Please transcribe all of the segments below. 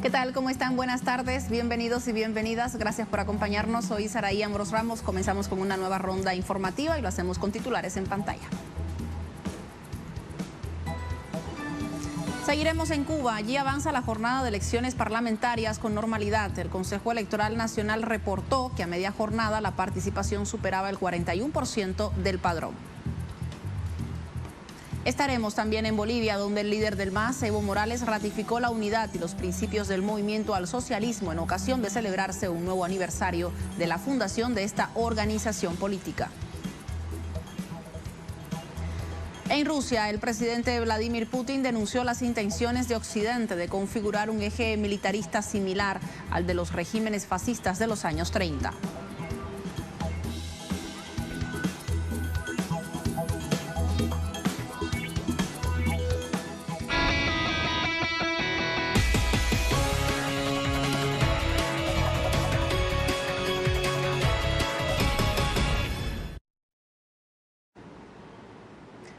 ¿Qué tal? ¿Cómo están? Buenas tardes, bienvenidos y bienvenidas. Gracias por acompañarnos. Soy Saraí Ambrós Ramos. Comenzamos con una nueva ronda informativa y lo hacemos con titulares en pantalla. Seguiremos en Cuba. Allí avanza la jornada de elecciones parlamentarias con normalidad. El Consejo Electoral Nacional reportó que a media jornada la participación superaba el 41% del padrón. Estaremos también en Bolivia, donde el líder del MAS, Evo Morales, ratificó la unidad y los principios del movimiento al socialismo en ocasión de celebrarse un nuevo aniversario de la fundación de esta organización política. En Rusia, el presidente Vladimir Putin denunció las intenciones de Occidente de configurar un eje militarista similar al de los regímenes fascistas de los años 30.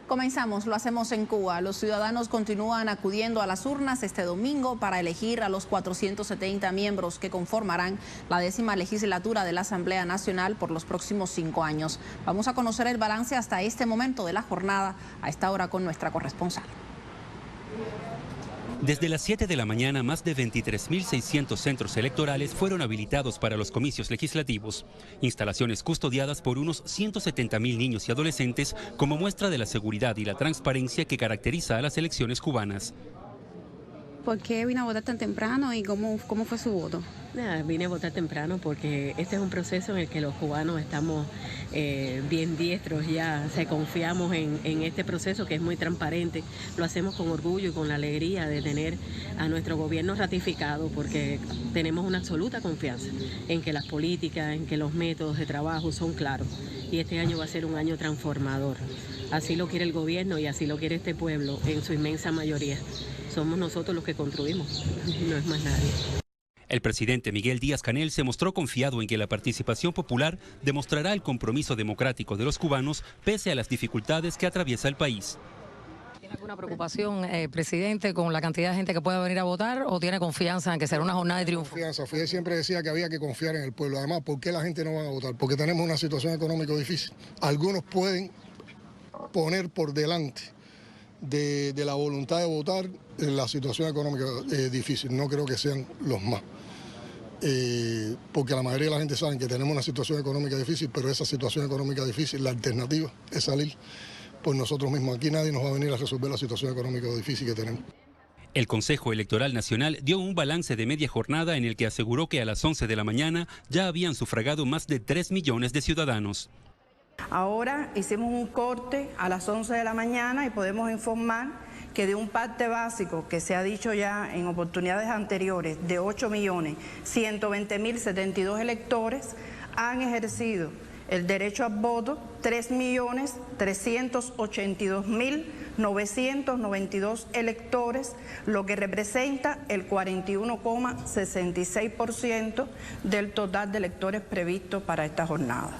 Comenzamos, lo hacemos en Cuba. Los ciudadanos continúan acudiendo a las urnas este domingo para elegir a los 470 miembros que conformarán la 10ª legislatura de la Asamblea Nacional por los próximos 5 años. Vamos a conocer el balance hasta este momento de la jornada, a esta hora con nuestra corresponsal. Desde las 7 de la mañana, más de 23.600 centros electorales fueron habilitados para los comicios legislativos. Instalaciones custodiadas por unos 170.000 niños y adolescentes como muestra de la seguridad y la transparencia que caracteriza a las elecciones cubanas. ¿Por qué vino a votar tan temprano y cómo fue su voto? Vine a votar temprano porque este es un proceso en el que los cubanos estamos bien diestros ya, confiamos en este proceso que es muy transparente, lo hacemos con orgullo y con la alegría de tener a nuestro gobierno ratificado porque tenemos una absoluta confianza en que las políticas, en que los métodos de trabajo son claros y este año va a ser un año transformador. Así lo quiere el gobierno y así lo quiere este pueblo en su inmensa mayoría. Somos nosotros los que construimos, no es más nadie. El presidente Miguel Díaz-Canel se mostró confiado en que la participación popular demostrará el compromiso democrático de los cubanos pese a las dificultades que atraviesa el país. ¿Tiene alguna preocupación, presidente, con la cantidad de gente que pueda venir a votar o tiene confianza en que será una jornada de triunfo? Confianza. Fidel siempre decía que había que confiar en el pueblo. Además, ¿por qué la gente no va a votar? Porque tenemos una situación económica difícil. Algunos pueden poner por delante de la voluntad de votar la situación económica difícil. No creo que sean los más. Porque la mayoría de la gente sabe que tenemos una situación económica difícil, pero esa situación económica difícil, la alternativa es salir por nosotros mismos. Aquí nadie nos va a venir a resolver la situación económica difícil que tenemos. El Consejo Electoral Nacional dio un balance de media jornada en el que aseguró que a las 11 de la mañana ya habían sufragado más de 3 millones de ciudadanos. Ahora hicimos un corte a las 11 de la mañana y podemos informar que de un parte básico que se ha dicho ya en oportunidades anteriores de 8.120.072 electores han ejercido el derecho al voto 3.382.992 electores, lo que representa el 41,66% del total de electores previsto para esta jornada.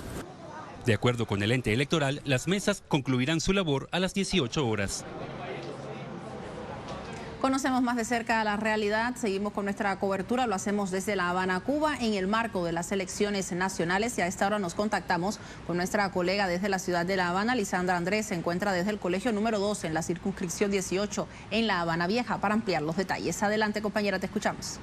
De acuerdo con el ente electoral, las mesas concluirán su labor a las 18 horas. Conocemos más de cerca la realidad, seguimos con nuestra cobertura, lo hacemos desde La Habana, Cuba, en el marco de las elecciones nacionales y a esta hora nos contactamos con nuestra colega desde la ciudad de La Habana, Lisandra Andrés, se encuentra desde el colegio número 2 en la circunscripción 18 en La Habana Vieja para ampliar los detalles. Adelante, compañera, te escuchamos.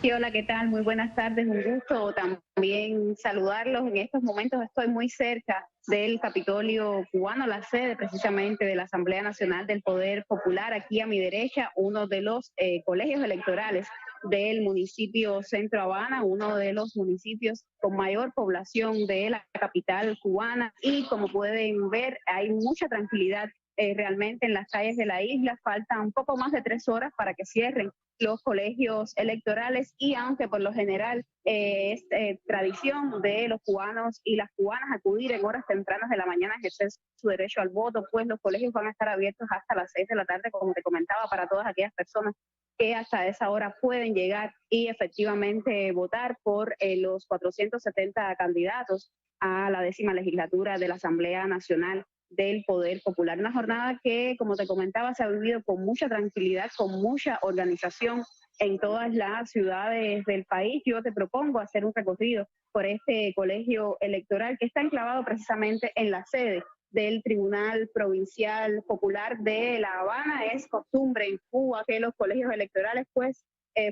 Sí, hola, ¿qué tal? Muy buenas tardes, un gusto también saludarlos. En estos momentos estoy muy cerca del Capitolio cubano, la sede precisamente de la Asamblea Nacional del Poder Popular. Aquí a mi derecha, uno de los colegios electorales del municipio Centro Habana, uno de los municipios con mayor población de la capital cubana. Y como pueden ver, hay mucha tranquilidad realmente en las calles de la isla. Faltan un poco más de 3 horas para que cierren los colegios electorales y aunque por lo general es tradición de los cubanos y las cubanas acudir en horas tempranas de la mañana a ejercer su derecho al voto, pues los colegios van a estar abiertos hasta las 6 de la tarde, como te comentaba, para todas aquellas personas que hasta esa hora pueden llegar y efectivamente votar por los 470 candidatos a la 10ª legislatura de la Asamblea Nacional del Poder Popular. Una jornada que, como te comentaba, se ha vivido con mucha tranquilidad, con mucha organización en todas las ciudades del país. Yo te propongo hacer un recorrido por este colegio electoral que está enclavado precisamente en la sede del Tribunal Provincial Popular de La Habana. Es costumbre en Cuba que los colegios electorales pues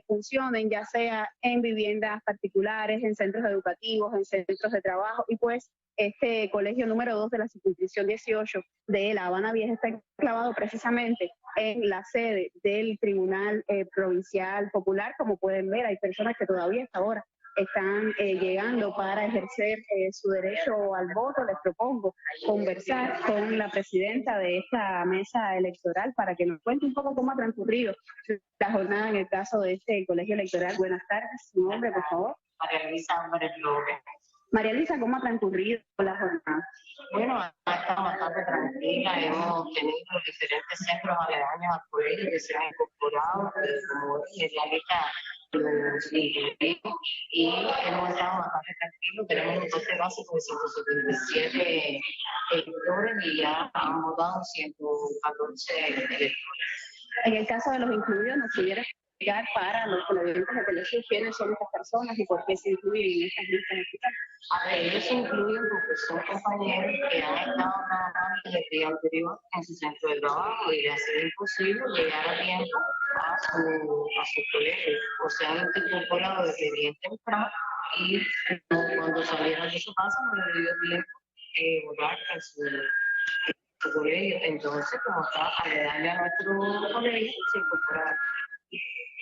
funcionen ya sea en viviendas particulares, en centros educativos, en centros de trabajo, y pues este colegio número 2 de la circunscripción 18 de La Habana Vieja está enclavado precisamente en la sede del Tribunal Provincial Popular. Como pueden ver, hay personas que todavía hasta ahora están llegando para ejercer su derecho al voto. Les propongo conversar con la presidenta de esta mesa electoral para que nos cuente un poco cómo ha transcurrido la jornada en el caso de este colegio electoral. Buenas tardes, su nombre, por favor. María Luisa Álvarez López. María Luisa, ¿cómo ha transcurrido la jornada? Bueno, ha estado bastante tranquila. Hemos tenido diferentes centros aledaños al colegio que se han incorporado, como especialistas y hemos estado bastante tranquilos. Tenemos un tope básico de 177 electores y ya han votado 114 electores. En el caso de los incluidos, ¿nos pudiera explicar para los televidentes de televisión quiénes son estas personas y por qué se incluyen en estas listas electorales? A ver, ellos se incluyen porque son compañeros que han estado trabajando desde el día anterior en su centro de trabajo y les ha sido imposible llegar a tiempo a su colegio. O sea, han incorporado desde bien temprano y cuando salieron de su casa no les dio tiempo votar en su colegio. Entonces, como está aledaño a nuestro colegio, se incorporaron.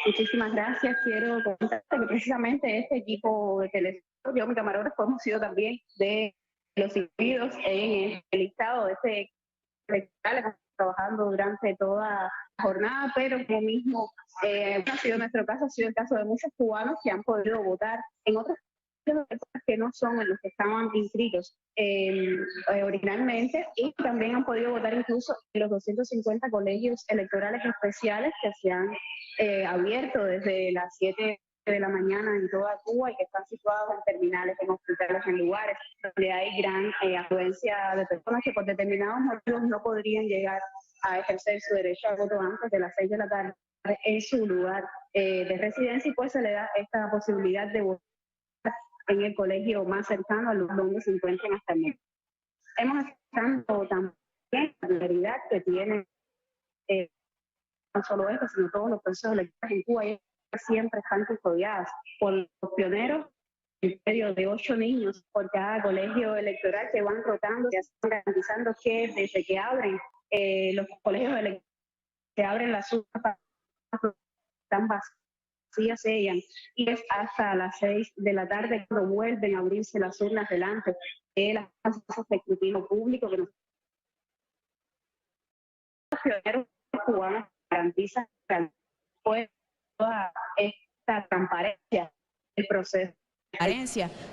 Muchísimas gracias. Quiero contarte que precisamente este equipo de televisión, yo, mi camarógrafo, hemos sido también de los incluidos en el listado de este electoral. Estamos trabajando durante toda la jornada, pero como mismo ha sido nuestro caso, ha sido el caso de muchos cubanos que han podido votar en otros que no son en los que estaban inscritos originalmente, y también han podido votar incluso en los 250 colegios electorales especiales que se han abierto desde las 7 de la mañana en toda Cuba y que están situados en terminales, en hospitales, en lugares donde hay gran afluencia de personas que por determinados motivos no podrían llegar a ejercer su derecho al voto antes de las 6 de la tarde en su lugar de residencia, y pues se le da esta posibilidad de votar en el colegio más cercano a donde se encuentren hasta el momento. Hemos estado también la realidad que tiene no solo esto, sino todos los procesos electorales en Cuba siempre están custodiadas por los pioneros, en medio de 8 niños por cada colegio electoral que van rotando, que están garantizando que desde que abren los colegios electorales, se abren las urnas, están vacías, sellan, y es hasta las 6 de la tarde cuando vuelven a abrirse las urnas delante de las casas de escrutinio público que los pioneros cubanos garantizan pues toda esta transparencia del proceso.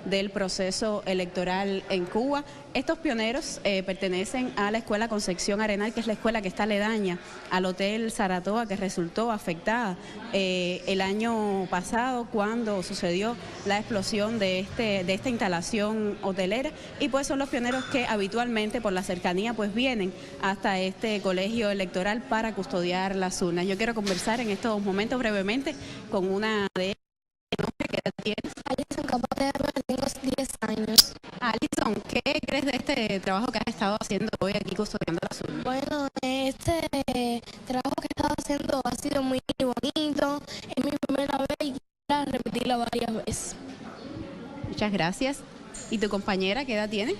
Del proceso electoral en Cuba. Estos pioneros pertenecen a la Escuela Concepción Arenal, que es la escuela que está aledaña al Hotel Saratoga, que resultó afectada el año pasado cuando sucedió la explosión de esta instalación hotelera, y pues son los pioneros que habitualmente por la cercanía pues vienen hasta este colegio electoral para custodiar las urnas. Yo quiero conversar en estos momentos brevemente con una de ellas. ¿Qué edad tienes? Alison Capoterra, tengo 10 años. Alison, ¿qué crees de este trabajo que has estado haciendo hoy aquí custodiando las urnas? Bueno, este trabajo que he estado haciendo ha sido muy bonito. Es mi primera vez y quiero repetirlo varias veces. Muchas gracias. ¿Y tu compañera qué edad tiene?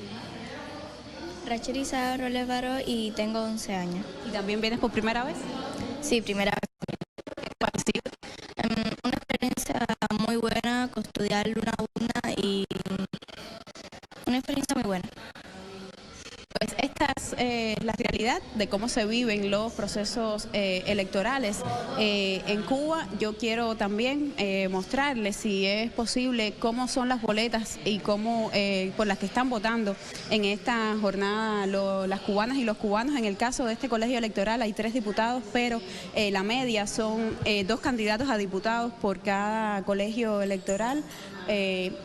Rachel Isadora Olevaro y tengo 11 años. ¿Y también vienes por primera vez? Sí, primera vez. Una experiencia muy buena, custodiar una urna y una experiencia muy buena. Pues esta es la realidad de cómo se viven los procesos electorales en Cuba. Yo quiero también mostrarles, si es posible, cómo son las boletas y cómo por las que están votando en esta jornada las cubanas y los cubanos. En el caso de este colegio electoral hay 3 diputados, pero la media son 2 candidatos a diputados por cada colegio electoral.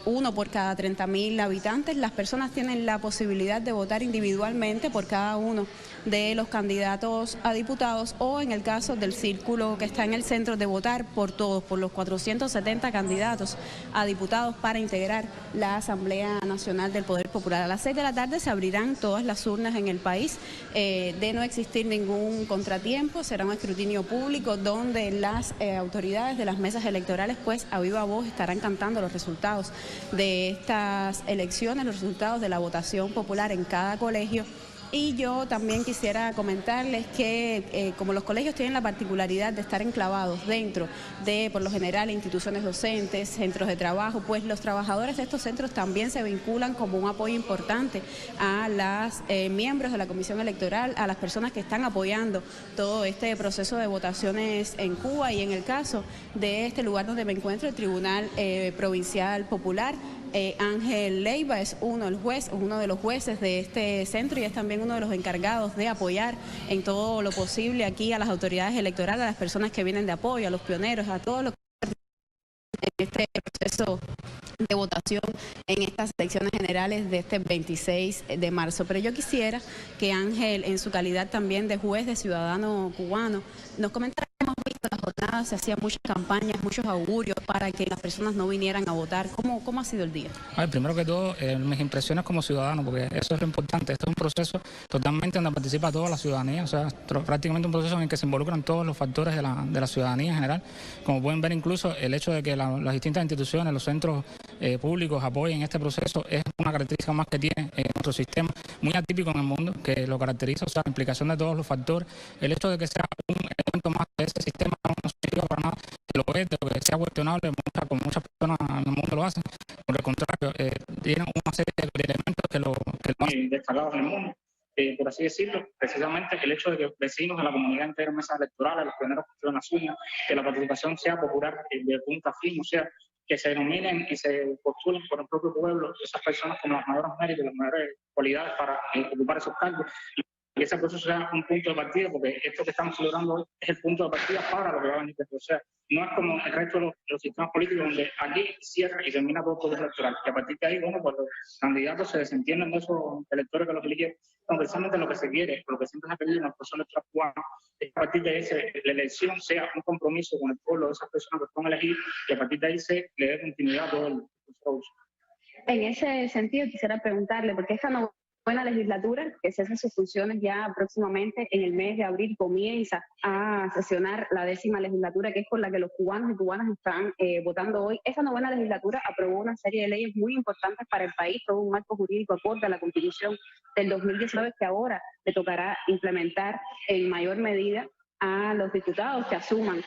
uno por cada 30.000 habitantes. Las personas tienen la posibilidad de votar individualmente por cada uno de los candidatos a diputados o, en el caso del círculo que está en el centro, de votar por todos, por los 470 candidatos a diputados para integrar la Asamblea Nacional del Poder Popular. A las 6 de la tarde se abrirán todas las urnas en el país. De no existir ningún contratiempo, será un escrutinio público donde las autoridades de las mesas electorales, pues a viva voz, estarán cantando los resultados de estas elecciones, los resultados de la votación popular en cada colegio. Y yo también quisiera comentarles que como los colegios tienen la particularidad de estar enclavados dentro de, por lo general, instituciones docentes, centros de trabajo, pues los trabajadores de estos centros también se vinculan como un apoyo importante a los miembros de la Comisión Electoral, a las personas que están apoyando todo este proceso de votaciones en Cuba. Y en el caso de este lugar donde me encuentro, el Tribunal Provincial Popular, Ángel Leiva es uno de los jueces de este centro y es también uno de los encargados de apoyar en todo lo posible aquí a las autoridades electorales, a las personas que vienen de apoyo, a los pioneros, a todos los que en este proceso de votación en estas elecciones generales de este 26 de marzo. Pero yo quisiera que Ángel, en su calidad también de juez, de ciudadano cubano, nos comentara. Hemos visto las jornadas, se hacían muchas campañas, muchos augurios para que las personas no vinieran a votar. ¿Cómo ha sido el día? Primero que todo, mis impresiones como ciudadano, porque eso es lo importante. Esto es un proceso totalmente donde participa toda la ciudadanía, o sea, prácticamente un proceso en el que se involucran todos los factores de la ciudadanía en general. Como pueden ver, incluso el hecho de que las distintas instituciones, los centros públicos apoyen este proceso es una característica más que tiene nuestro sistema, muy atípico en el mundo, que lo caracteriza, o sea, la implicación de todos los factores, el hecho de que sea un elemento más de ese sistema no significa para nada que lo es, de que sea cuestionable, como muchas personas en el mundo lo hacen. Por el contrario, tienen una serie de elementos que lo hacen destacados en el mundo. Por así decirlo, precisamente el hecho de que vecinos de la comunidad entera en mesas electorales, los pioneros construyen las uñas, que la participación sea popular de punta a fin, o sea, que se denominen y se postulen por el propio pueblo esas personas con los mayores méritos, las mayores cualidades para ocupar esos cargos. Y ese proceso sea un punto de partida, porque esto que estamos celebrando hoy es el punto de partida para lo que va a venir después. O sea, no es como el resto de los sistemas políticos, donde aquí cierra y termina todo el proceso electoral. Y a partir de ahí, bueno, pues los candidatos se desentienden de esos electores que los eligen. Precisamente lo que se quiere, lo que siempre se ha pedido en el proceso electoral cubano, es que a partir de la elección sea un compromiso con el pueblo de esas personas que van a elegir, y a partir de ahí se le dé continuidad a todo el proceso. En ese sentido, quisiera preguntarle, porque esta novena legislatura, que cesa sus funciones ya próximamente en el mes de abril, comienza a sesionar la 10ª legislatura, que es por la que los cubanos y cubanas están votando hoy. Esa novena legislatura aprobó una serie de leyes muy importantes para el país, todo un marco jurídico acorde a la Constitución del 2019, que ahora le tocará implementar en mayor medida a los diputados que asuman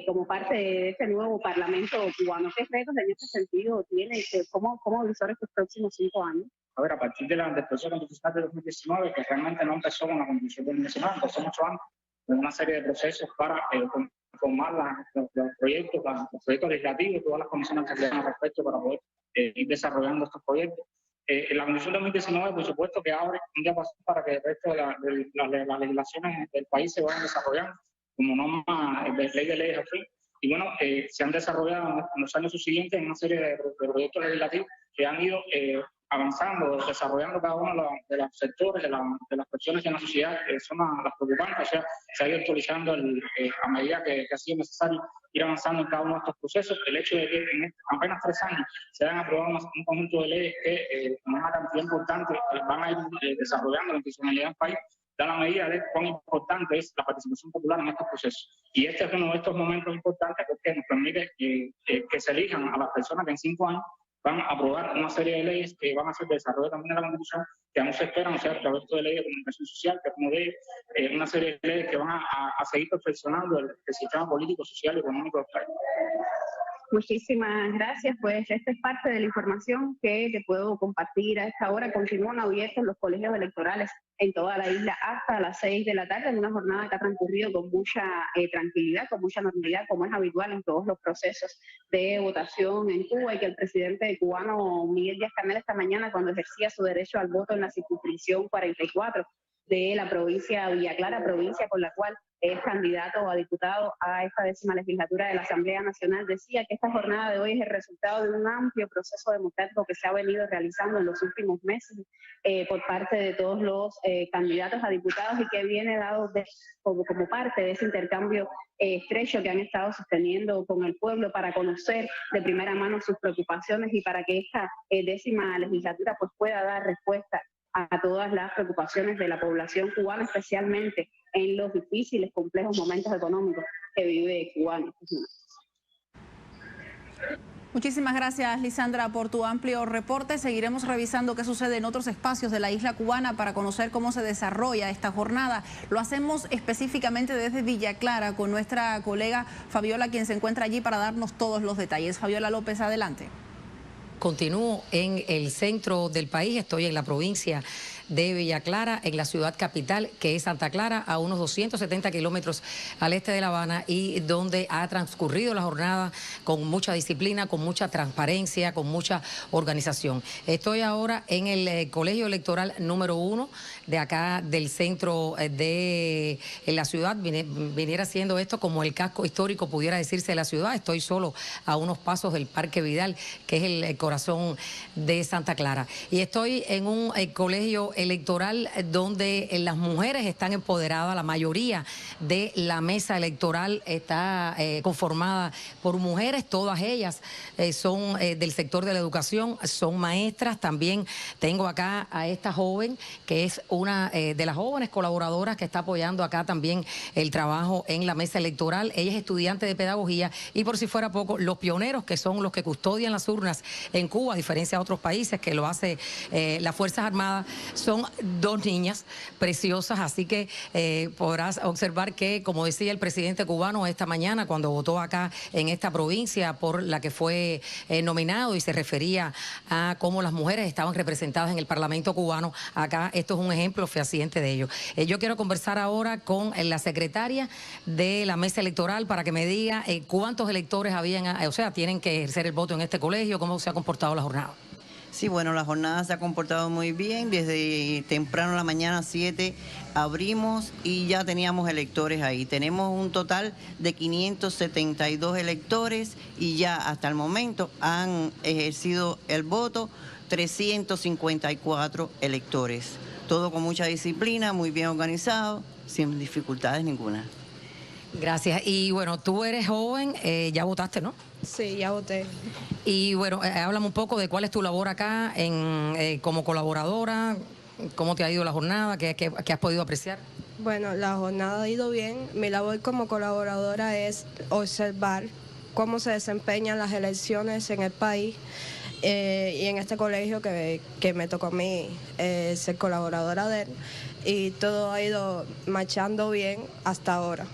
como parte de este nuevo Parlamento cubano. ¿Qué retos en este sentido tiene? ¿Cómo visor estos próximos 5 años? A ver, a partir del proceso constitucional de 2019, que realmente no empezó con la Constitución de 2019, empezó mucho antes, con una serie de procesos para formar los proyectos legislativos, todas las comisiones que se dan al respecto para poder ir desarrollando estos proyectos. La Constitución de 2019, por supuesto, que abre un diapasón para que el resto de las legislaciones del país se vayan desarrollando como norma de ley de leyes afín. Y bueno, se han desarrollado en los años subsiguientes una serie de proyectos legislativos que han ido avanzando, desarrollando cada uno de los sectores, de las personas en la sociedad que son las preocupantes. O sea, se ha ido actualizando a medida que ha sido necesario ir avanzando en cada uno de estos procesos. El hecho de que en apenas 3 años se hayan aprobado un conjunto de leyes que con una cantidad importante van a ir desarrollando la institucionalidad del país, da la medida de cuán importante es la participación popular en estos procesos. Y este es uno de estos momentos importantes porque nos permite que se elijan a las personas que en 5 años van a aprobar una serie de leyes que van a ser de desarrollo también de la Constitución, que aún se esperan, o sea, a través de leyes de comunicación social, que como de una serie de leyes que van a seguir perfeccionando el sistema político, social y económico del país. Muchísimas gracias, pues esta es parte de la información que te puedo compartir a esta hora. Continúan abiertos los colegios electorales en toda la isla hasta las 6 de la tarde, en una jornada que ha transcurrido con mucha tranquilidad, con mucha normalidad, como es habitual en todos los procesos de votación en Cuba, y que el presidente cubano Miguel Díaz-Canel esta mañana, cuando ejercía su derecho al voto en la circunscripción 44 de la provincia de Villa Clara, provincia con la cual es candidato a diputado a esta 10ª legislatura de la Asamblea Nacional, decía que esta jornada de hoy es el resultado de un amplio proceso democrático que se ha venido realizando en los últimos meses por parte de todos los candidatos a diputados y que viene dado como parte de ese intercambio estrecho que han estado sosteniendo con el pueblo para conocer de primera mano sus preocupaciones y para que esta 10ª legislatura pues pueda dar respuesta a todas las preocupaciones de la población cubana, especialmente en los difíciles, complejos momentos económicos que vive Cuba. Muchísimas gracias, Lisandra, por tu amplio reporte. Seguiremos revisando qué sucede en otros espacios de la isla cubana para conocer cómo se desarrolla esta jornada. Lo hacemos específicamente desde Villa Clara con nuestra colega Fabiola, quien se encuentra allí para darnos todos los detalles. Fabiola López, adelante. Continúo en el centro del país, estoy en la provincia de Villa Clara, en la ciudad capital, que es Santa Clara, a unos 270 kilómetros al este de La Habana, y donde ha transcurrido la jornada con mucha disciplina, con mucha transparencia, con mucha organización. Estoy ahora en el colegio electoral número 1 de acá del centro de la ciudad. Viniera siendo esto como el casco histórico, pudiera decirse, de la ciudad. Estoy solo a unos pasos del Parque Vidal, que es el corazón de Santa Clara. Y estoy en un colegio electoral donde las mujeres están empoderadas. La mayoría de la mesa electoral está conformada por mujeres, todas ellas son del sector de la educación, son maestras. También tengo acá a esta joven que es una de las jóvenes colaboradoras que está apoyando acá también el trabajo en la mesa electoral. Ella es estudiante de pedagogía y, por si fuera poco, los pioneros, que son los que custodian las urnas en Cuba, a diferencia de otros países que lo hace las Fuerzas Armadas, son dos niñas preciosas. Así que podrás observar que, como decía el presidente cubano esta mañana cuando votó acá en esta provincia por la que fue nominado, y se refería a cómo las mujeres estaban representadas en el Parlamento cubano, acá esto es un ejemplo fehaciente de ello. Yo quiero conversar ahora con la secretaria de la mesa electoral para que me diga cuántos electores tienen que ejercer el voto en este colegio, cómo se ha comportado la jornada. Sí, bueno, la jornada se ha comportado muy bien. Desde temprano en la mañana, 7, abrimos y ya teníamos electores ahí. Tenemos un total de 572 electores y ya hasta el momento han ejercido el voto 354 electores. Todo con mucha disciplina, muy bien organizado, sin dificultades ninguna. Gracias. Y bueno, tú eres joven, ya votaste, ¿no? Sí, ya voté. Y bueno, háblame un poco de cuál es tu labor acá como colaboradora, cómo te ha ido la jornada, qué has podido apreciar. Bueno, la jornada ha ido bien. Mi labor como colaboradora es observar cómo se desempeñan las elecciones en el país y en este colegio que me tocó a mí ser colaboradora de él. Y todo ha ido marchando bien hasta ahora.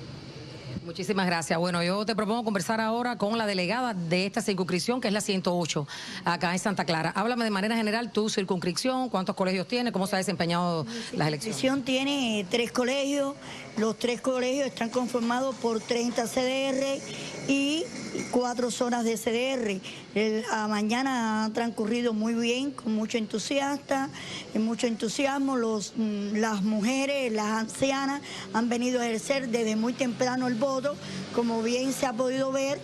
Muchísimas gracias. Bueno, yo te propongo conversar ahora con la delegada de esta circunscripción, que es la 108, acá en Santa Clara. Háblame de manera general tu circunscripción, cuántos colegios tiene, cómo se ha desempeñado las elecciones. La circunscripción tiene 3 colegios, los 3 colegios están conformados por 30 CDR y 4 zonas de CDR. La mañana ha transcurrido muy bien, con mucho entusiasmo. Las mujeres, las ancianas han venido a ejercer desde muy temprano el voto. Como bien se ha podido ver,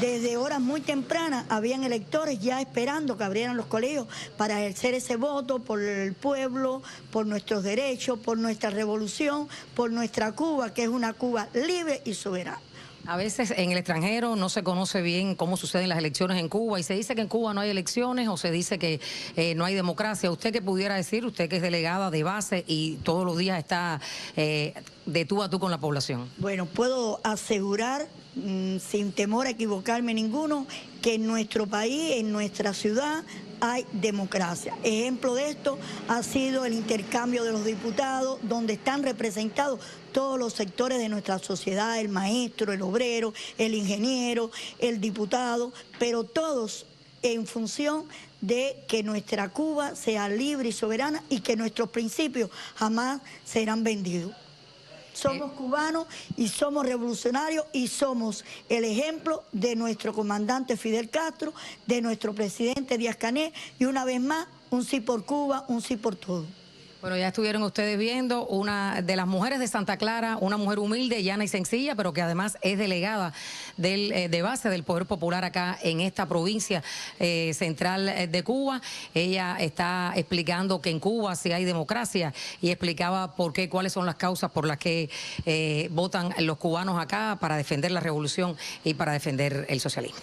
desde horas muy tempranas habían electores ya esperando que abrieran los colegios para ejercer ese voto por el pueblo, por nuestros derechos, por nuestra revolución, por nuestra Cuba, que es una Cuba libre y soberana. A veces en el extranjero no se conoce bien cómo suceden las elecciones en Cuba, y se dice que en Cuba no hay elecciones o se dice que no hay democracia. ¿Usted qué pudiera decir? Usted que es delegada de base y todos los días está de tú a tú con la población. Bueno, puedo asegurar, sin temor a equivocarme ninguno, que en nuestro país, en nuestra ciudad, hay democracia. Ejemplo de esto ha sido el intercambio de los diputados, donde están representados todos los sectores de nuestra sociedad, el maestro, el obrero, el ingeniero, el diputado, pero todos en función de que nuestra Cuba sea libre y soberana y que nuestros principios jamás serán vendidos. Somos cubanos y somos revolucionarios y somos el ejemplo de nuestro comandante Fidel Castro, de nuestro presidente Díaz-Canel, y una vez más, un sí por Cuba, un sí por todo. Bueno, ya estuvieron ustedes viendo una de las mujeres de Santa Clara, una mujer humilde, llana y sencilla, pero que además es delegada de base del Poder Popular acá en esta provincia central de Cuba. Ella está explicando que en Cuba sí hay democracia y explicaba por qué, cuáles son las causas por las que votan los cubanos acá para defender la revolución y para defender el socialismo.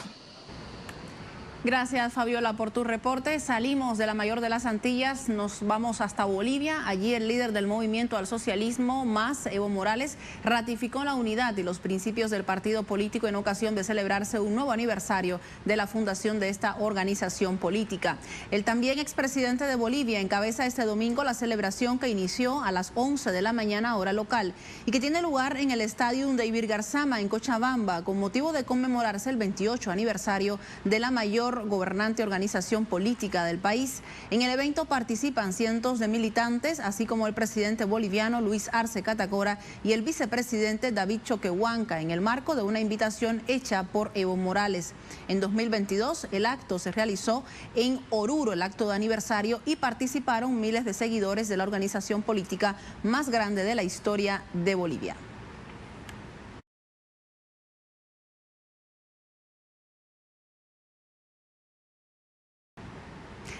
Gracias, Fabiola, por tu reporte. Salimos de la mayor de las Antillas, nos vamos hasta Bolivia. Allí el líder del Movimiento al Socialismo, MAS, Evo Morales, ratificó la unidad y los principios del partido político en ocasión de celebrarse un nuevo aniversario de la fundación de esta organización política. El también expresidente de Bolivia encabeza este domingo la celebración que inició a las 11 de la mañana hora local y que tiene lugar en el Estadio David Garzama en Cochabamba con motivo de conmemorarse el 28 aniversario de la mayor gobernante organización política del país. En el evento participan cientos de militantes, así como el presidente boliviano Luis Arce Catacora y el vicepresidente David Choquehuanca, en el marco de una invitación hecha por Evo Morales. En 2022 el acto se realizó en Oruro, el acto de aniversario, y participaron miles de seguidores de la organización política más grande de la historia de Bolivia.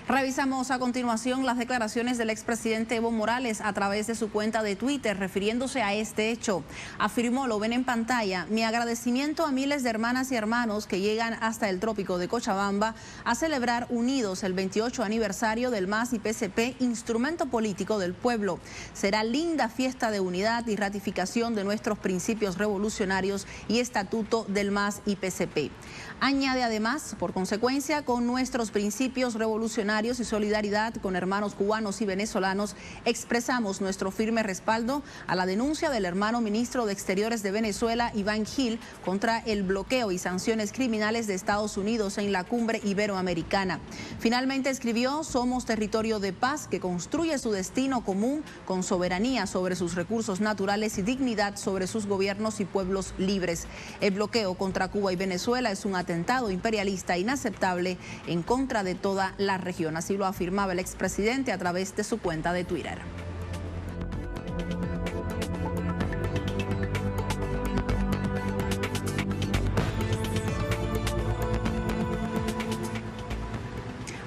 Revisamos a continuación las declaraciones del expresidente Evo Morales a través de su cuenta de Twitter, refiriéndose a este hecho. Afirmó, lo ven en pantalla, mi agradecimiento a miles de hermanas y hermanos que llegan hasta el trópico de Cochabamba a celebrar unidos el 28 aniversario del MAS y PCP, instrumento político del pueblo. Será linda fiesta de unidad y ratificación de nuestros principios revolucionarios y estatuto del MAS y PCP. Añade además, por consecuencia, con nuestros principios revolucionarios y solidaridad con hermanos cubanos y venezolanos, expresamos nuestro firme respaldo a la denuncia del hermano ministro de Exteriores de Venezuela, Iván Gil, contra el bloqueo y sanciones criminales de Estados Unidos en la cumbre iberoamericana. Finalmente escribió, somos territorio de paz que construye su destino común con soberanía sobre sus recursos naturales y dignidad sobre sus gobiernos y pueblos libres. El bloqueo contra Cuba y Venezuela es un atentado imperialista inaceptable en contra de toda la región. Así lo afirmaba el expresidente a través de su cuenta de Twitter.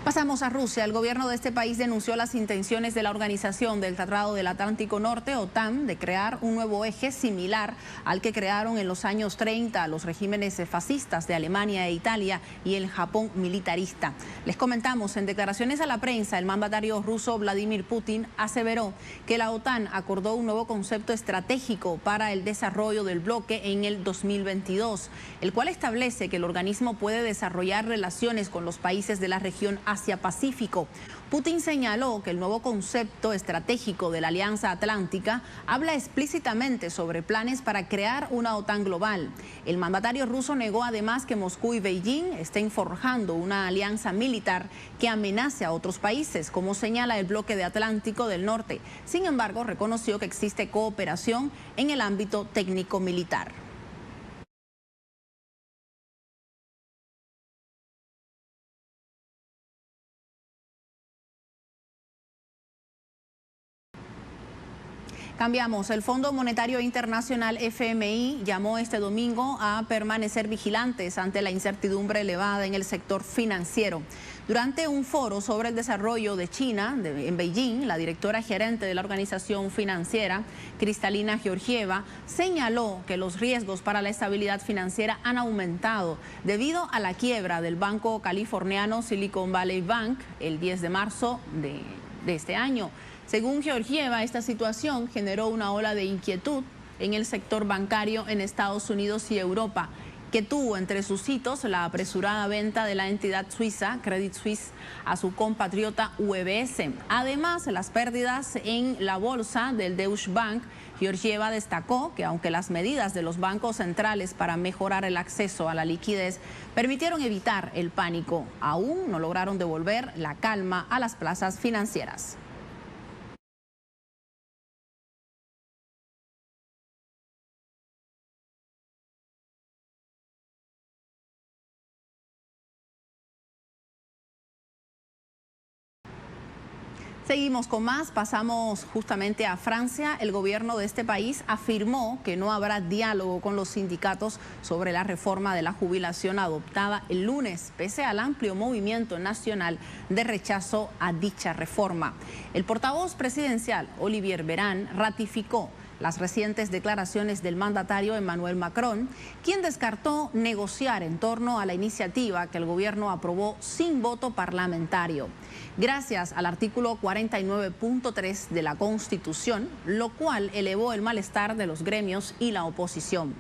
Pasamos a Rusia. El gobierno de este país denunció las intenciones de la Organización del Tratado del Atlántico Norte, OTAN, de crear un nuevo eje similar al que crearon en los años 30 los regímenes fascistas de Alemania e Italia y el Japón militarista. Les comentamos, en declaraciones a la prensa, el mandatario ruso Vladimir Putin aseveró que la OTAN acordó un nuevo concepto estratégico para el desarrollo del bloque en el 2022, el cual establece que el organismo puede desarrollar relaciones con los países de la región Asia-Pacífico. Putin señaló que el nuevo concepto estratégico de la Alianza Atlántica habla explícitamente sobre planes para crear una OTAN global. El mandatario ruso negó además que Moscú y Beijing estén forjando una alianza militar que amenace a otros países, como señala el bloque de Atlántico del Norte. Sin embargo, reconoció que existe cooperación en el ámbito técnico-militar. Cambiamos. El Fondo Monetario Internacional, FMI, llamó este domingo a permanecer vigilantes ante la incertidumbre elevada en el sector financiero. Durante un foro sobre el desarrollo de China en Beijing, la directora gerente de la organización financiera, Kristalina Georgieva, señaló que los riesgos para la estabilidad financiera han aumentado debido a la quiebra del banco californiano Silicon Valley Bank el 10 de marzo de este año. Según Georgieva, esta situación generó una ola de inquietud en el sector bancario en Estados Unidos y Europa, que tuvo entre sus hitos la apresurada venta de la entidad suiza Credit Suisse a su compatriota UBS. Además, las pérdidas en la bolsa del Deutsche Bank. Georgieva destacó que aunque las medidas de los bancos centrales para mejorar el acceso a la liquidez permitieron evitar el pánico, aún no lograron devolver la calma a las plazas financieras. Seguimos con más, pasamos justamente a Francia. El gobierno de este país afirmó que no habrá diálogo con los sindicatos sobre la reforma de la jubilación adoptada el lunes, pese al amplio movimiento nacional de rechazo a dicha reforma. El portavoz presidencial, Olivier Véran, ratificó las recientes declaraciones del mandatario Emmanuel Macron, quien descartó negociar en torno a la iniciativa que el gobierno aprobó sin voto parlamentario, gracias al artículo 49.3 de la Constitución, lo cual elevó el malestar de los gremios y la oposición.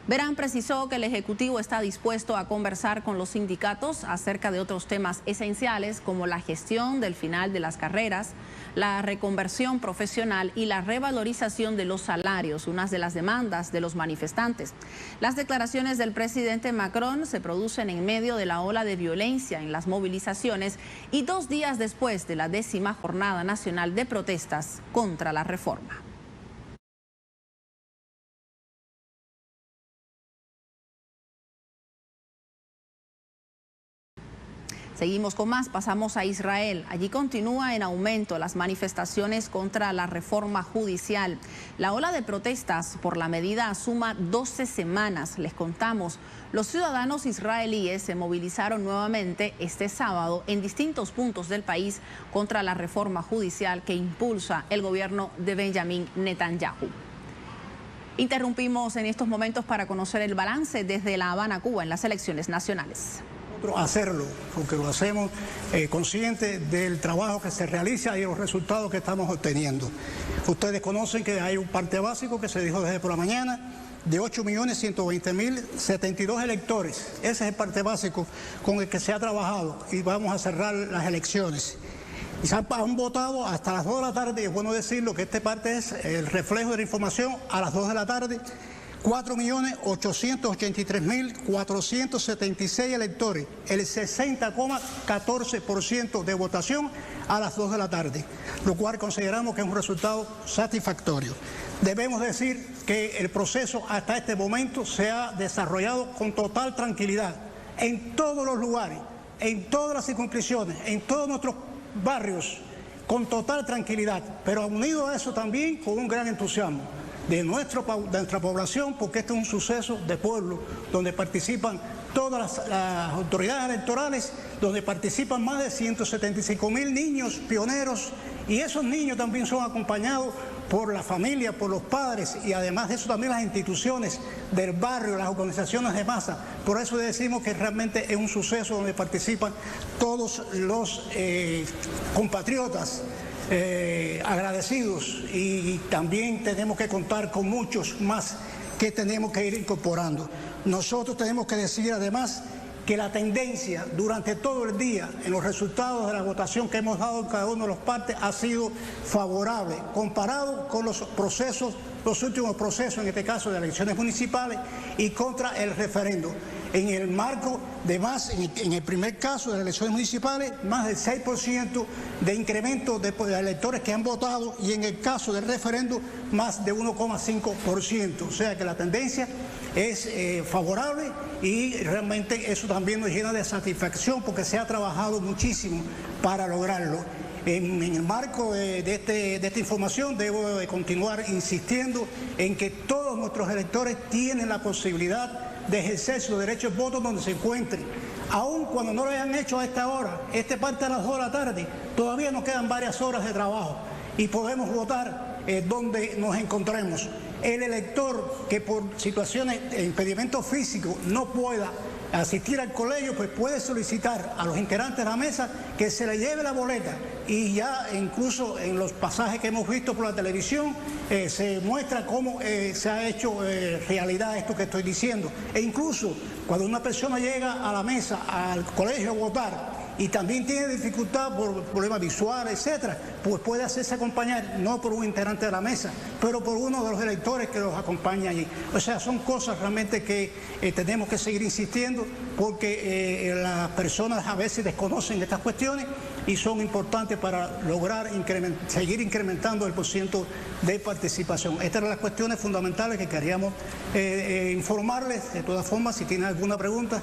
Véran precisó que el Ejecutivo está dispuesto a conversar con los sindicatos acerca de otros temas esenciales como la gestión del final de las carreras, la reconversión profesional y la revalorización de los salarios, unas de las demandas de los manifestantes. Las declaraciones del presidente Macron se producen en medio de la ola de violencia en las movilizaciones y 2 días después de la 10ª Jornada Nacional de Protestas contra la reforma. Seguimos con más, pasamos a Israel. Allí continúa en aumento las manifestaciones contra la reforma judicial. La ola de protestas por la medida suma 12 semanas. Les contamos, los ciudadanos israelíes se movilizaron nuevamente este sábado en distintos puntos del país contra la reforma judicial que impulsa el gobierno de Benjamin Netanyahu. Interrumpimos en estos momentos para conocer el balance desde La Habana, Cuba, en las elecciones nacionales. Hacerlo, porque lo hacemos conscientes del trabajo que se realiza y los resultados que estamos obteniendo. Ustedes conocen que hay un parte básico que se dijo desde por la mañana de 8.120.072 electores. Ese es el parte básico con el que se ha trabajado y vamos a cerrar las elecciones. Y se han votado hasta las 2 de la tarde, y es bueno decirlo que este parte es el reflejo de la información a las 2 de la tarde. 4.883.476 electores, el 60,14% de votación a las 2 de la tarde, lo cual consideramos que es un resultado satisfactorio. Debemos decir que el proceso hasta este momento se ha desarrollado con total tranquilidad en todos los lugares, en todas las circunscripciones, en todos nuestros barrios, con total tranquilidad, pero unido a eso también con un gran entusiasmo de nuestra población, porque este es un suceso de pueblo, donde participan todas las autoridades electorales, donde participan más de 175.000 niños pioneros, y esos niños también son acompañados por la familia, por los padres, y además de eso también las instituciones del barrio, las organizaciones de masa. Por eso decimos que realmente es un suceso donde participan todos los compatriotas agradecidos, y también tenemos que contar con muchos más que tenemos que ir incorporando. Nosotros tenemos que decir además que la tendencia durante todo el día en los resultados de la votación que hemos dado en cada uno de los partes ha sido favorable comparado con los procesos, los últimos procesos, en este caso de elecciones municipales y contra el referendo. En el marco de más, en el primer caso de las elecciones municipales, más del 6% de incremento de electores que han votado, y en el caso del referendo, más de 1,5%. O sea que la tendencia es favorable, y realmente eso también nos llena de satisfacción porque se ha trabajado muchísimo para lograrlo. En el marco de esta información debo de continuar insistiendo en que todos nuestros electores tienen la posibilidad de ejercer su derecho de voto donde se encuentren. Aun cuando no lo hayan hecho a esta hora, este parte a las 2 de la tarde, todavía nos quedan varias horas de trabajo y podemos votar donde nos encontremos. El elector que por situaciones de impedimento físico no pueda asistir al colegio, pues puede solicitar a los integrantes de la mesa que se le lleve la boleta, y ya incluso en los pasajes que hemos visto por la televisión se muestra cómo se ha hecho realidad esto que estoy diciendo. E incluso cuando una persona llega a la mesa, al colegio a votar, y también tiene dificultad por problemas visuales, etcétera, pues puede hacerse acompañar no por un integrante de la mesa, pero por uno de los electores que los acompaña allí. O sea, son cosas realmente que tenemos que seguir insistiendo, porque las personas a veces desconocen estas cuestiones, y son importantes para lograr seguir incrementando el porcentaje de participación. Estas eran las cuestiones fundamentales que queríamos informarles. De todas formas, si tienen alguna pregunta.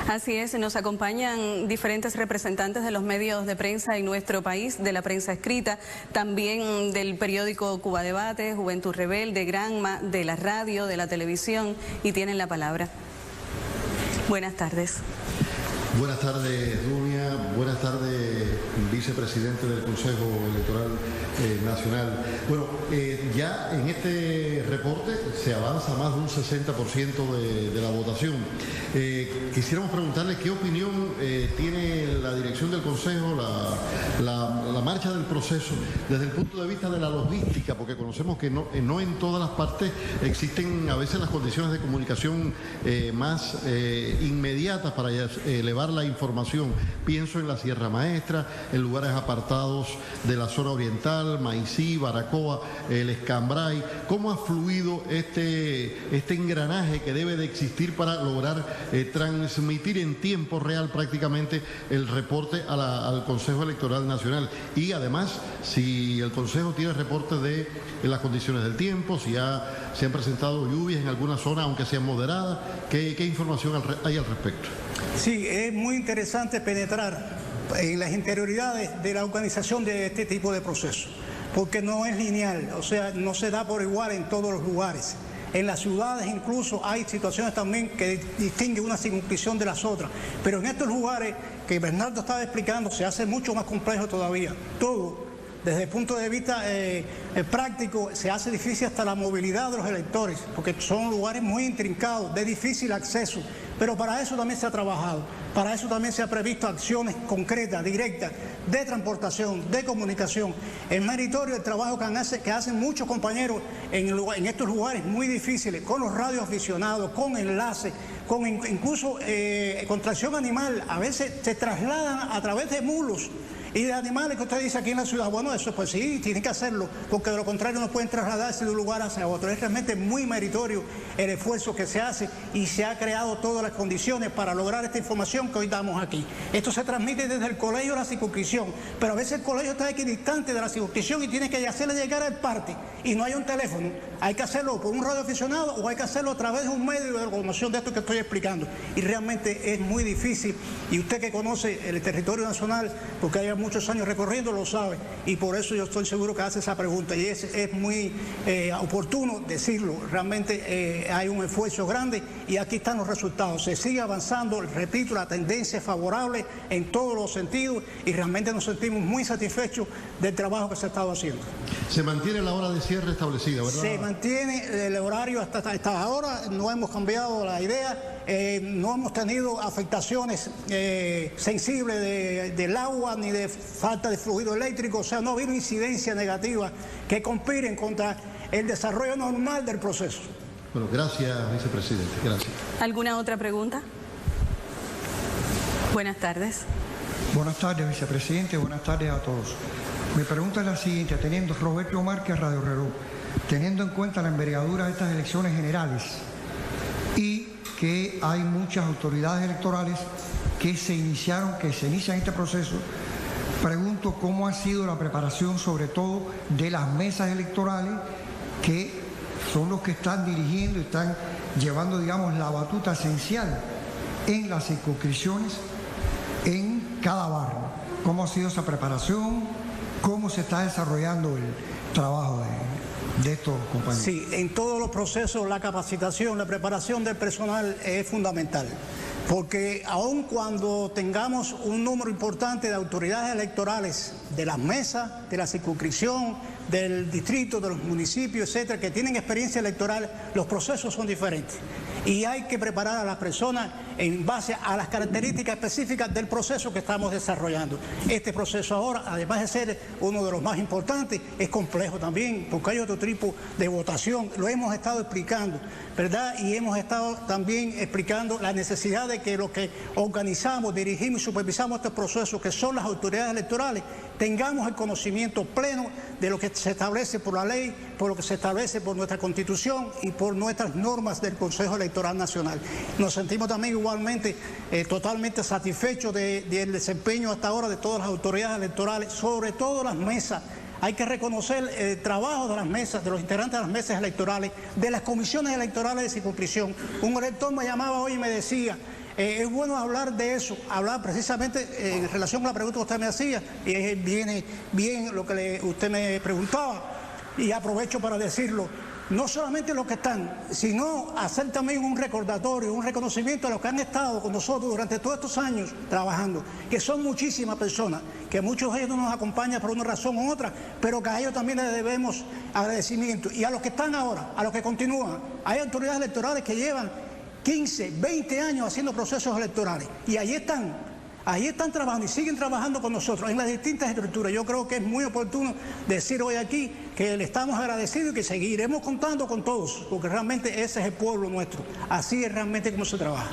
Así es, nos acompañan diferentes representantes de los medios de prensa en nuestro país, de la prensa escrita, también del periódico Cuba Debate, Juventud Rebelde, Granma, de la radio, de la televisión, y tienen la palabra. Buenas tardes. Buenas tardes, Dunia. Buenas tardes, vicepresidente del Consejo Electoral Nacional. Bueno, ya en este reporte se avanza más de un 60% de la votación. Quisiéramos preguntarle qué opinión tiene la dirección del Consejo, la marcha del proceso, desde el punto de vista de la logística, porque conocemos que no en todas las partes existen a veces las condiciones de comunicación más inmediatas para elevar la información. Pienso en la Sierra Maestra, en lugares apartados de la zona oriental, Maicí, Baracoa, el Escambray. ¿Cómo ha fluido este engranaje que debe de existir para lograr transmitir en tiempo real prácticamente el reporte al Consejo Electoral Nacional? Y además, si el Consejo tiene reportes de las condiciones del tiempo, si se han presentado lluvias en alguna zona, aunque sean moderadas, ¿qué información hay al respecto? Sí, es muy interesante penetrar en las interioridades de la organización de este tipo de procesos, porque no es lineal, o sea, no se da por igual en todos los lugares. En las ciudades incluso hay situaciones también que distinguen una circunscripción de las otras, pero en estos lugares que Bernardo estaba explicando se hace mucho más complejo todavía. Todo, desde el punto de vista práctico, se hace difícil hasta la movilidad de los electores, porque son lugares muy intrincados, de difícil acceso, pero para eso también se ha trabajado, para eso también se ha previsto acciones concretas, directas, de transportación, de comunicación. Es meritorio el trabajo que hacen muchos compañeros en estos lugares muy difíciles, con los radioaficionados, con enlaces, con incluso con tracción animal. A veces se trasladan a través de mulos y de animales que usted dice aquí en la ciudad. Bueno, eso pues sí, tienen que hacerlo, porque de lo contrario no pueden trasladarse de un lugar hacia otro. Es realmente muy meritorio el esfuerzo que se hace y se ha creado todas las condiciones para lograr esta información que hoy damos aquí. Esto se transmite desde el colegio a la circunscripción, pero a veces el colegio está equidistante de la circunscripción y tiene que hacerle llegar al parte y no hay un teléfono. Hay que hacerlo por un radioaficionado o hay que hacerlo a través de un medio de locomoción de esto que estoy explicando. Y realmente es muy difícil, y usted que conoce el territorio nacional, porque hay muchos años recorriendo, lo sabe, y por eso yo estoy seguro que hace esa pregunta, y es muy oportuno decirlo. Realmente hay un esfuerzo grande y aquí están los resultados. Se sigue avanzando, repito, la tendencia es favorable en todos los sentidos y realmente nos sentimos muy satisfechos del trabajo que se ha estado haciendo. Se mantiene la hora de cierre establecida, ¿verdad? Se mantiene el horario hasta ahora, no hemos cambiado la idea. No hemos tenido afectaciones sensibles del agua ni de falta de fluido eléctrico, o sea, no ha habido incidencias negativas que conspiren contra el desarrollo normal del proceso. Bueno, gracias, vicepresidente. Gracias. ¿Alguna otra pregunta? Buenas tardes. Buenas tardes, vicepresidente. Buenas tardes a todos. Mi pregunta es la siguiente, teniendo Roberto Márquez, Radio Reloj, teniendo en cuenta la envergadura de estas elecciones generales y que hay muchas autoridades electorales que se inician este proceso, pregunto cómo ha sido la preparación, sobre todo de las mesas electorales, que son los que están dirigiendo y están llevando, digamos, la batuta esencial en las circunscripciones, en cada barrio. ¿Cómo ha sido esa preparación? ¿Cómo se está desarrollando el trabajo de estos compañeros? Sí, en todos los procesos la capacitación, la preparación del personal es fundamental, porque aun cuando tengamos un número importante de autoridades electorales, de las mesas, de la circunscripción, del distrito, de los municipios, etcétera, que tienen experiencia electoral, los procesos son diferentes. Y hay que preparar a las personas en base a las características específicas del proceso que estamos desarrollando. Este proceso ahora, además de ser uno de los más importantes, es complejo también, porque hay otro tipo de votación. Lo hemos estado explicando, ¿verdad? Y hemos estado también explicando la necesidad de que los que organizamos, dirigimos y supervisamos estos procesos, que son las autoridades electorales, tengamos el conocimiento pleno de lo que se establece por la ley, por lo que se establece por nuestra Constitución y por nuestras normas del Consejo Electoral Nacional. Nos sentimos también igualmente totalmente satisfechos del desempeño hasta ahora de todas las autoridades electorales, sobre todo las mesas. Hay que reconocer el trabajo de las mesas, de los integrantes de las mesas electorales, de las comisiones electorales de circunscripción. Un elector me llamaba hoy y me decía, es bueno hablar de eso, hablar precisamente en relación con la pregunta que usted me hacía, y viene bien lo que usted me preguntaba, y aprovecho para decirlo. No solamente los que están, sino hacer también un recordatorio, un reconocimiento a los que han estado con nosotros durante todos estos años trabajando, que son muchísimas personas, que muchos de ellos no nos acompañan por una razón u otra, pero que a ellos también les debemos agradecimiento. Y a los que están ahora, a los que continúan, hay autoridades electorales que llevan 15, 20 años haciendo procesos electorales, y ahí están trabajando y siguen trabajando con nosotros en las distintas estructuras. Yo creo que es muy oportuno decir hoy aquí que le estamos agradecidos y que seguiremos contando con todos, porque realmente ese es el pueblo nuestro. Así es realmente como se trabaja.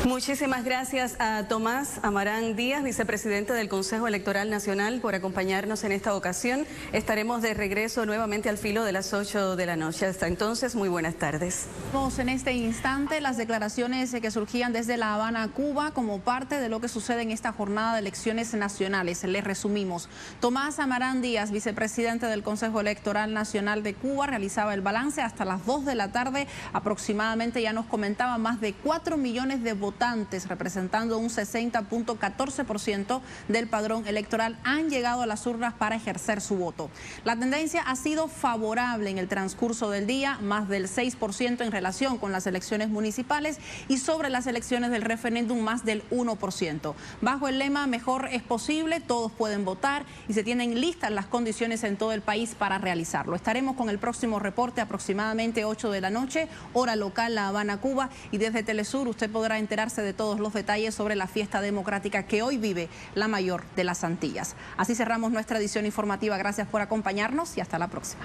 Muchísimas gracias a Tomás Amarán Díaz, vicepresidente del Consejo Electoral Nacional, por acompañarnos en esta ocasión. Estaremos de regreso nuevamente al filo de las 8 de la noche. Hasta entonces, muy buenas tardes. Vamos en este instante las declaraciones que surgían desde La Habana, Cuba, como parte de lo que sucede en esta jornada de elecciones nacionales. Les resumimos. Tomás Amarán Díaz, vicepresidente del Consejo Electoral Nacional de Cuba, realizaba el balance hasta las 2 de la tarde. Aproximadamente, ya nos comentaba, más de 4 millones de votantes, representando un 60.14% del padrón electoral, han llegado a las urnas para ejercer su voto. La tendencia ha sido favorable en el transcurso del día, más del 6% en relación con las elecciones municipales, y sobre las elecciones del referéndum más del 1%. Bajo el lema "Mejor es posible, todos pueden votar", y se tienen listas las condiciones en todo el país para realizarlo. Estaremos con el próximo reporte aproximadamente 8 de la noche, hora local, La Habana, Cuba, y desde Telesur usted podrá enterarse de todos los detalles sobre la fiesta democrática que hoy vive la mayor de las Antillas. Así cerramos nuestra edición informativa. Gracias por acompañarnos y hasta la próxima.